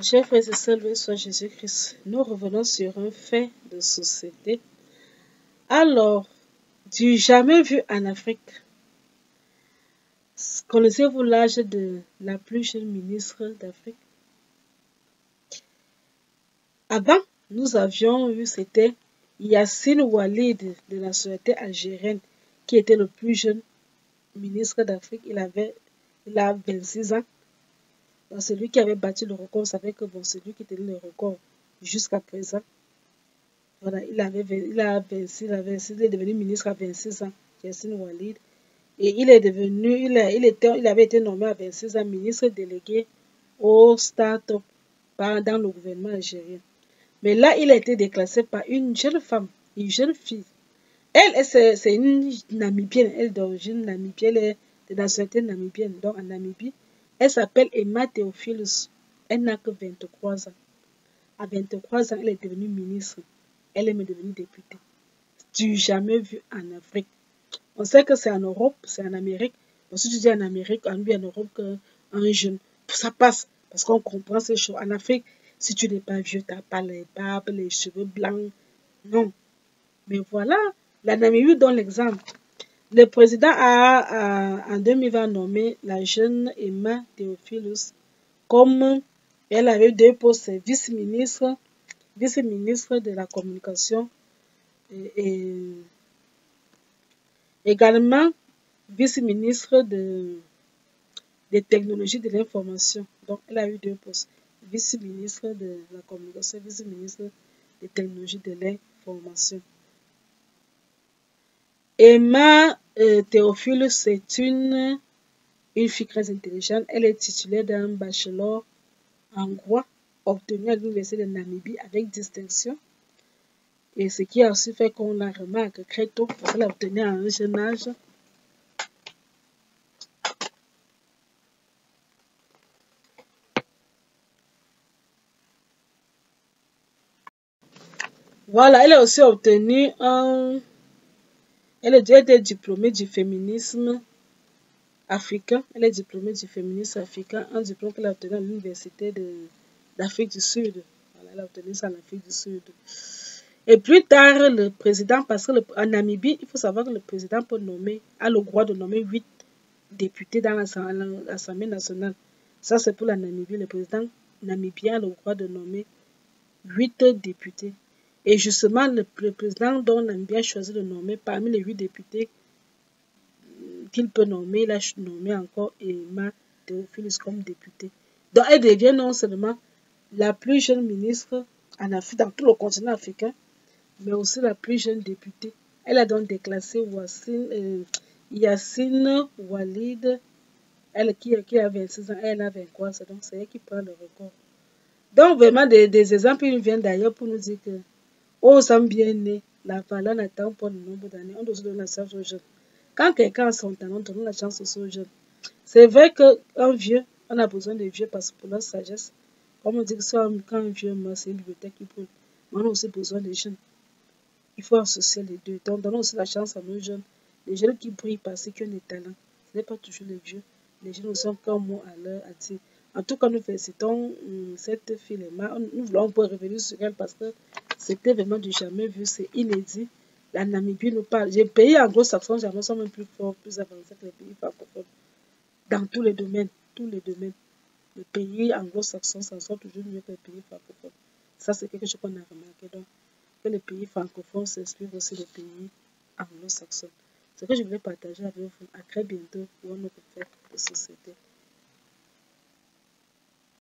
Chers frères et sœurs, loué soit Jésus-Christ. Nous revenons sur un fait de société. Alors, du jamais vu en Afrique, connaissez-vous l'âge de la plus jeune ministre d'Afrique? Avant, nous avions eu, c'était Yassine Oualid de la nationalité algérienne, qui était le plus jeune ministre d'Afrique. Il a 26 ans. Donc, celui qui avait battu le record, on savait que bon, celui qui tenait le record jusqu'à présent, voilà, il est devenu ministre à 26 ans, Yassine Oualid. Et il avait été nommé à 26 ans ministre délégué au start-up dans le gouvernement algérien. Mais là, il a été déclassé par une jeune femme, une jeune fille. Elle, c'est une Namibienne, elle est d'origine namibienne, elle est de nationalité namibienne, donc en Namibie. Elle s'appelle Emma Theophilus. Elle n'a que 23 ans. À 23 ans, elle est devenue ministre. Elle est devenue députée. Du jamais vu en Afrique. On sait que c'est en Europe, c'est en Amérique. Bon, si tu dis en Amérique, en Europe, qu'un jeune, ça passe. Parce qu'on comprend ces choses. En Afrique, si tu n'es pas vieux, tu n'as pas les barbes, les cheveux blancs. Non. Mais voilà, la Namibie donne l'exemple. Le président a en 2020 nommé la jeune Emma Theophilus comme elle avait 2 postes, vice-ministre de la communication et également vice-ministre des technologies de l'information. Donc, elle a eu 2 postes, vice-ministre de la communication, vice-ministre des technologies de l'information. Emma Theophilus, c'est une fille très intelligente. Elle est titulaire d'un bachelor en droit obtenu à l'Université de Namibie avec distinction. Et ce qui a aussi fait qu'on la remarque très tôt, parce qu'elle a obtenu à un jeune âge. Voilà, elle a aussi obtenu elle est diplômée du féminisme africain. Elle est diplômée du féminisme africain, un diplôme qu'elle a obtenu à l'Université d'Afrique du Sud. Voilà, elle a obtenu ça en Afrique du Sud. Et plus tard, le président, parce qu'en Namibie, il faut savoir que le président a le droit de nommer 8 députés dans l'Assemblée nationale. Ça, c'est pour la Namibie. Le président namibien a le droit de nommer 8 députés. Et justement, le président dont Namibie a choisi de nommer, parmi les 8 députés qu'il peut nommer, il a nommé encore Emma Theophilus comme députée. Donc, elle devient non seulement la plus jeune ministre en Afrique, dans tout le continent africain, mais aussi la plus jeune députée. Elle a donc déclassé Yassine Oualid, elle qui a 26 ans, elle a 23 ans, donc c'est elle qui prend le record. Donc vraiment des exemples, ils viennent d'ailleurs pour nous dire que aux hommes bien nés, la valeur n'attend pas le nombre d'années, on doit se donner la chance aux jeunes. Quand quelqu'un a son talent, donne la chance aussi aux jeunes. C'est vrai qu'un vieux, on a besoin des vieux parce que pour leur sagesse, comme on dit que quand un vieux meurt, c'est une bibliothèque qui brûle. Mais on a aussi besoin des jeunes. Il faut associer les deux. Donc, donnons aussi la chance à nos jeunes. Les jeunes qui brillent parce qu'ils ont des talents. Ce n'est pas toujours les vieux. Les jeunes aussi ont qu'un mot à leur dire. En tout cas, nous félicitons cette fille-là. Nous voulons pouvoir revenir sur elle parce que c'était vraiment du jamais vu. C'est inédit. La Namibie nous parle. Les pays anglo-saxons, jamais sont même plus forts, plus avancés que les pays francophones. Dans tous les domaines. Tous les domaines. Les pays anglo-saxons s'en sortent toujours mieux que les pays francophones. Ça, c'est quelque chose qu'on a remarqué. Donc, que les pays francophones s'inspirent aussi des pays anglo-saxons. Ce que je voulais partager avec vous. À très bientôt pour un autre fait de société.